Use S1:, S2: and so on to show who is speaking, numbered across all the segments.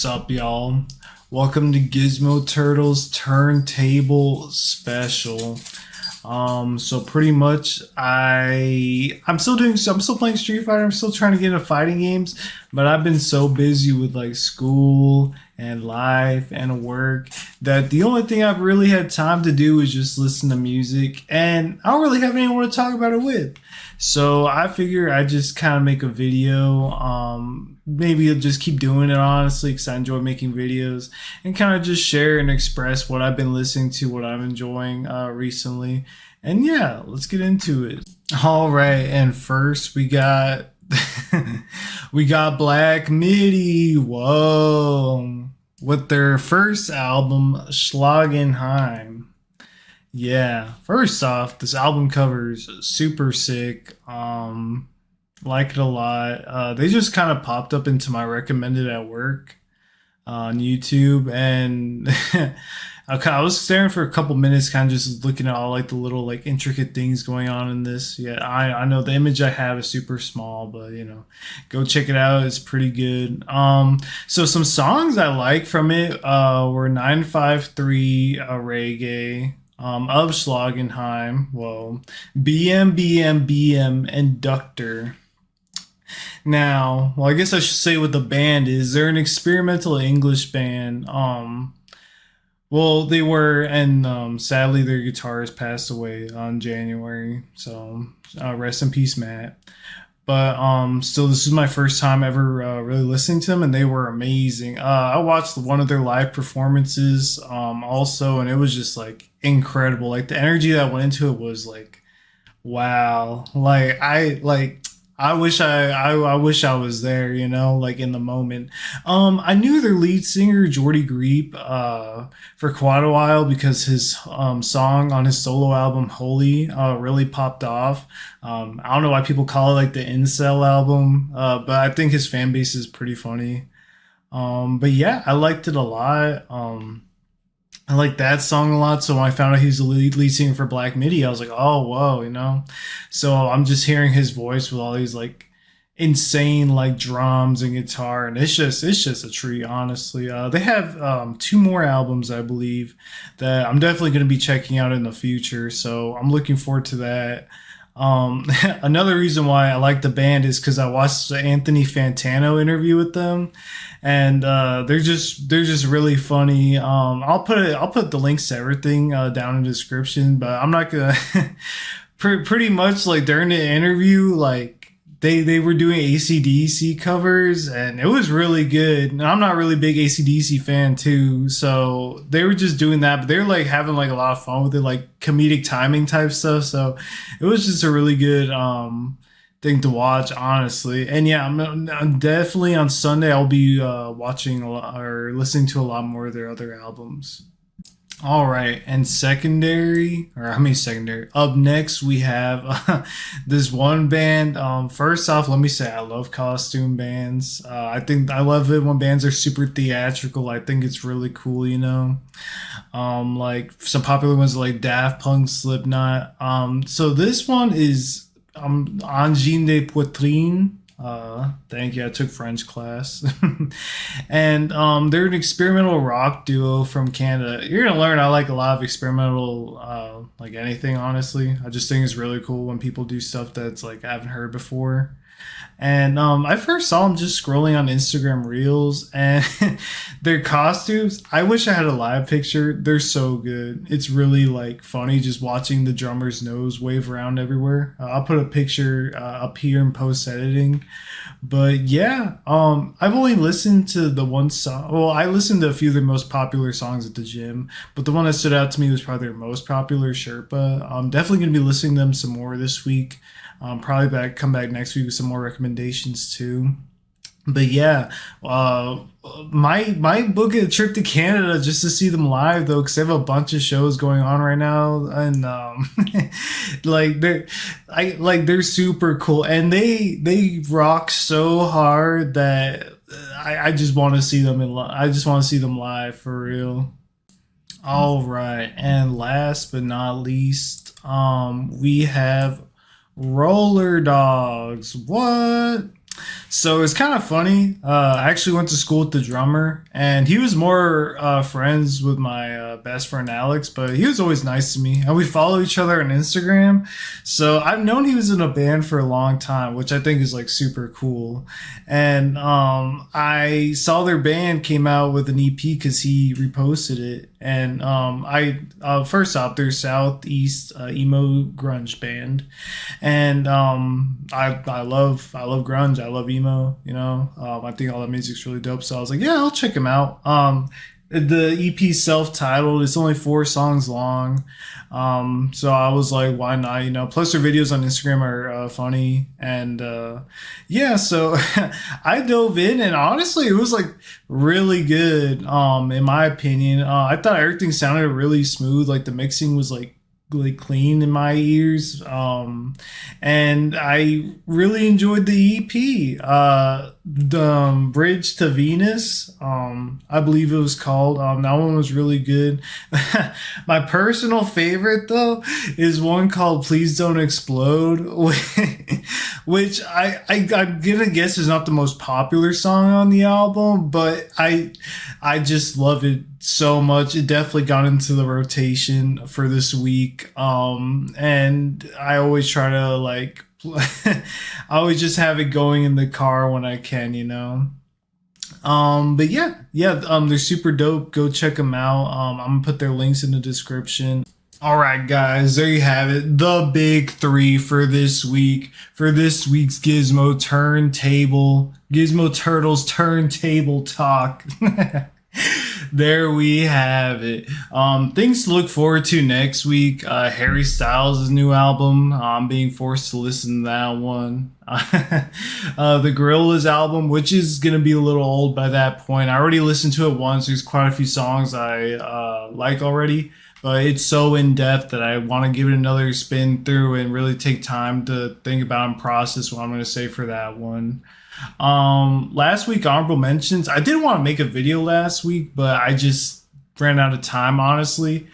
S1: What's up, y'all? Welcome to GizmoTurtle's Turntable special. So pretty much I'm still playing Street Fighter. I'm still trying to get into fighting games, but I've been so busy with like school and life and work that the only thing I've really had time to do is just listen to music, and I don't really have anyone to talk about it with. So I figure I just kind of make a video. Maybe I'll just keep doing it, honestly, because I enjoy making videos and kind of just share and express what I've been listening to, what I'm enjoying recently. And yeah, let's get into it. All right, and first we got we got Black MIDI. Whoa, with their first album, Schlagenheim. Yeah, first off, this album cover is super sick. Like it a lot. They just kind of popped up into my recommended at work on YouTube, and I was staring for a couple minutes, kind of just looking at all like the little like intricate things going on in this. Yeah, I know the image I have is super small, but you know, go check it out. It's pretty good. So some songs I like from it were 953 Reggae. Of Schlagenheim, whoa, BM, and Ductor. Now, well, I guess I should say what the band is. They're an experimental English band. Well, they were, and sadly, their guitarist passed away on January. So, rest in peace, Matt. But still, this is my first time ever really listening to them, and they were amazing. I watched one of their live performances also, and it was just like incredible. Like the energy that went into it was like, wow. I wish I wish I was there, you know, like in the moment. I knew their lead singer Jordy Griep for quite a while because his song on his solo album Holy really popped off. I don't know why people call it like the incel album, but I think his fan base is pretty funny. But yeah, I liked it a lot. I like that song a lot. So when I found out he was the lead singer for Black MIDI, I was like, oh, whoa, you know? So I'm just hearing his voice with all these like insane like drums and guitar. And it's just a treat, honestly. They have 2 more albums, I believe, that I'm definitely going to be checking out in the future. So I'm looking forward to that. Another reason why I like the band is because I watched the Anthony Fantano interview with them, and they're just really funny. I'll put the links to everything down in the description, but I'm not gonna. Pretty much like during the interview, like they were doing AC/DC covers, and it was really good. And I'm not really a big AC/DC fan too, so they were just doing that, but they were like having like a lot of fun with it, like comedic timing type stuff. So it was just a really good thing to watch, honestly. And yeah, I'm definitely on Sunday I'll be watching a lot or listening to a lot more of their other albums. All right, and secondary. Up next, we have this one band. First off, let me say I love costume bands. I think I love it when bands are super theatrical. I think it's really cool, you know. Like some popular ones like Daft Punk, Slipknot. So this one is Angine de Poitrine. Thank you. I took French class. And they're an experimental rock duo from Canada. You're gonna learn I like a lot of experimental like anything, honestly. I just think it's really cool when people do stuff that's like I haven't heard before. And I first saw them just scrolling on Instagram Reels, and their costumes. I wish I had a live picture. They're so good. It's really like funny just watching the drummer's nose wave around everywhere. I'll put a picture up here in post editing. But yeah, I've only listened to the one song. Well, I listened to a few of their most popular songs at the gym, but the one that stood out to me was probably their most popular, Sherpa. I'm definitely gonna be listening to them some more this week. Probably come back next week with some more recommendations too. But yeah, my book a trip to Canada just to see them live though, because they have a bunch of shows going on right now, and they're super cool, and they rock so hard that I just want to see them I just want to see them live for real. All right, and last but not least, we have ROLLERDOGS. What? So it's kind of funny. I actually went to school with the drummer, and he was more friends with my best friend Alex, but he was always nice to me. And we follow each other on Instagram. So I've known he was in a band for a long time, which I think is like super cool. And I saw their band came out with an EP because he reposted it. And I first off, they're Southeast emo grunge band, and I love grunge. I love emo. You know, I think all that music's really dope. So I was like, yeah, I'll check him out. The EP self-titled. It's only 4 songs long. So I was like, why not? You know, plus their videos on Instagram are funny, and yeah. So I dove in, and honestly, it was like really good. In my opinion, I thought everything sounded really smooth. Like the mixing was like clean in my ears, and I really enjoyed the EP. The Bridge to Venus, I believe it was called. That one was really good. My personal favorite though is one called Please Don't Explode, which I'm gonna guess is not the most popular song on the album, but I just love it so much. It definitely got into the rotation for this week. And I always try to like, I always just have it going in the car when I can, you know. But yeah, they're super dope. Go check them out. I'm gonna put their links in the description. All right, guys, there you have it. The big 3 for this week. For this week's Gizmo Turntable, GizmoTurtle's Turntable Talk. There we have it. Things to look forward to next week. Harry Styles' new album. I'm being forced to listen to that one. The Gorillaz album, which is going to be a little old by that point. I already listened to it once. There's quite a few songs I like already, but it's so in depth that I want to give it another spin through and really take time to think about and process what I'm going to say for that one. Last week, honorable mentions. I did want to make a video last week, but I just ran out of time, honestly.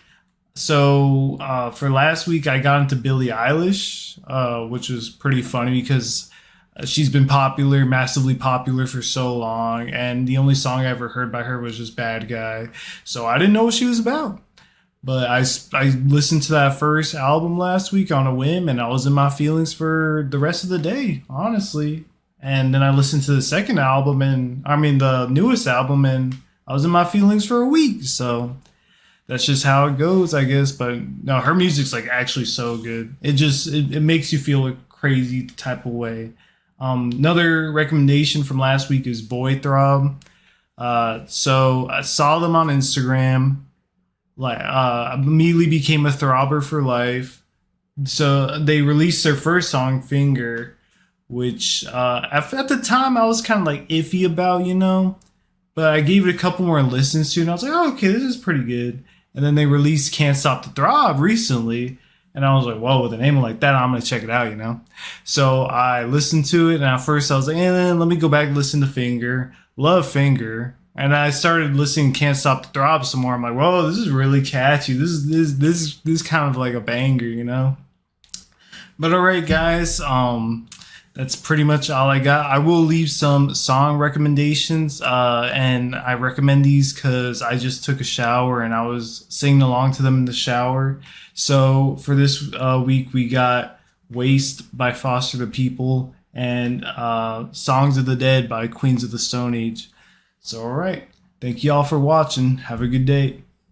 S1: So for last week, I got into Billie Eilish, which was pretty funny because she's been popular, massively popular for so long, and the only song I ever heard by her was just Bad Guy. So I didn't know what she was about. But I listened to that first album last week on a whim, and I was in my feelings for the rest of the day, honestly. And then I listened to the second album, and I mean the newest album, and I was in my feelings for a week. So that's just how it goes, I guess. But no, her music's like actually so good. It makes you feel a crazy type of way. Another recommendation from last week is Boy Throb. So I saw them on Instagram. Like immediately became a throbber for life. So they released their first song, Finger, which at the time I was kind of like iffy about, you know, but I gave it a couple more listens to, and I was like, oh, okay, this is pretty good. And then they released Can't Stop the Throb recently, and I was like, whoa, with a name like that, I'm gonna check it out, you know. So I listened to it, and at first I was like, let me go back and listen to Finger. Love Finger. And I started listening to Can't Stop the Throb some more. I'm like, whoa, this is really catchy. This is kind of like a banger, you know. But all right, guys, that's pretty much all I got. I will leave some song recommendations, and I recommend these because I just took a shower and I was singing along to them in the shower. So for this week, we got Waste by Foster the People and Songs of the Dead by Queens of the Stone Age. So, all right. Thank you all for watching. Have a good day.